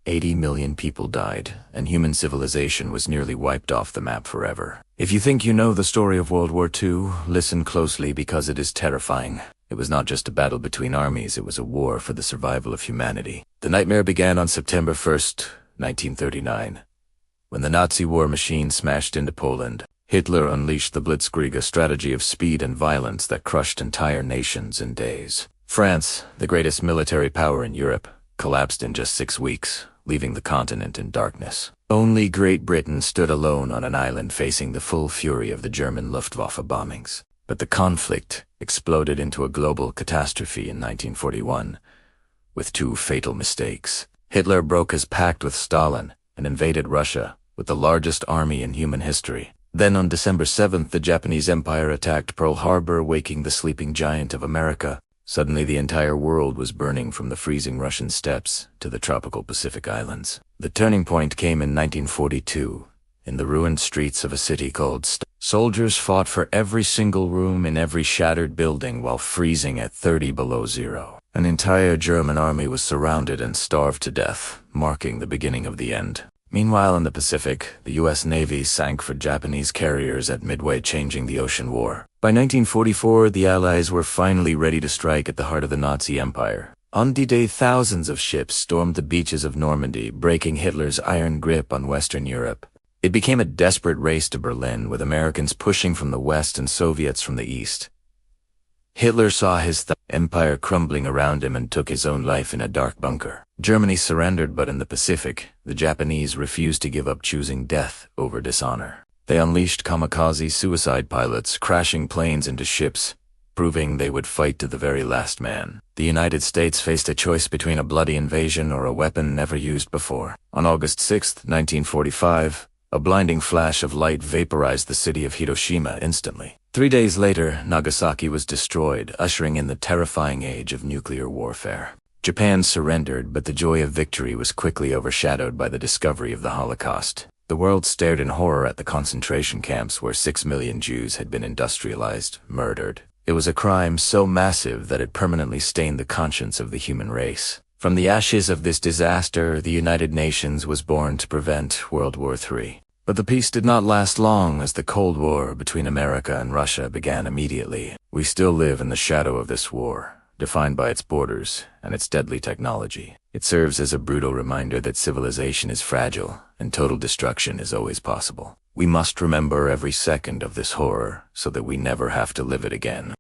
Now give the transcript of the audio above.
80 million people died, and human civilization was nearly wiped off the map forever. If you think you know the story of World War II, listen closely because it is terrifying. It was not just a battle between armies, it was a war for the survival of humanity. The nightmare began on September 1st, 1939. When the Nazi war machine smashed into Poland, Hitler unleashed the Blitzkrieg, a strategy of speed and violence that crushed entire nations in days. France, the greatest military power in Europe, collapsed in just 6 weeks, leaving the continent in darkness. Only Great Britain stood alone on an island facing the full fury of the German Luftwaffe bombings. But the conflict exploded into a global catastrophe in 1941, with 2 fatal mistakes. Hitler broke his pact with Stalin and invaded Russia with the largest army in human history. Then on December 7th, the Japanese Empire attacked Pearl Harbor, waking the sleeping giant of America. Suddenly the entire world was burning from the freezing Russian steppes to the tropical Pacific islands. The turning point came in 1942, in the ruined streets of a city called Soldiers fought for every single room in every shattered building while freezing at 30 below zero. An entire German army was surrounded and starved to death, marking the beginning of the end. Meanwhile, in the Pacific, the U.S. Navy sank for Japanese carriers at Midway, changing the ocean war. By 1944, the Allies were finally ready to strike at the heart of the Nazi Empire. On D-Day, thousands of ships stormed the beaches of Normandy, breaking Hitler's iron grip on Western Europe. It became a desperate race to Berlin, with Americans pushing from the west and Soviets from the east. Hitler saw his empire crumbling around him and took his own life in a dark bunker. Germany surrendered, but in the Pacific, the Japanese refused to give up, choosing death over dishonor. They unleashed kamikaze suicide pilots, crashing planes into ships, proving they would fight to the very last man. The United States faced a choice between a bloody invasion or a weapon never used before. On August 6, 1945, a blinding flash of light vaporized the city of Hiroshima instantly. 3 days later, Nagasaki was destroyed, ushering in the terrifying age of nuclear warfare. Japan surrendered, but the joy of victory was quickly overshadowed by the discovery of the Holocaust. The world stared in horror at the concentration camps where 6 million Jews had been industrialized, murdered. It was a crime so massive that it permanently stained the conscience of the human race. From the ashes of this disaster, the United Nations was born to prevent World War III. But the peace did not last long, as the Cold War between America and Russia began immediately. We still live in the shadow of this war, defined by its borders and its deadly technology. It serves as a brutal reminder that civilization is fragile and total destruction is always possible. We must remember every second of this horror so that we never have to live it again.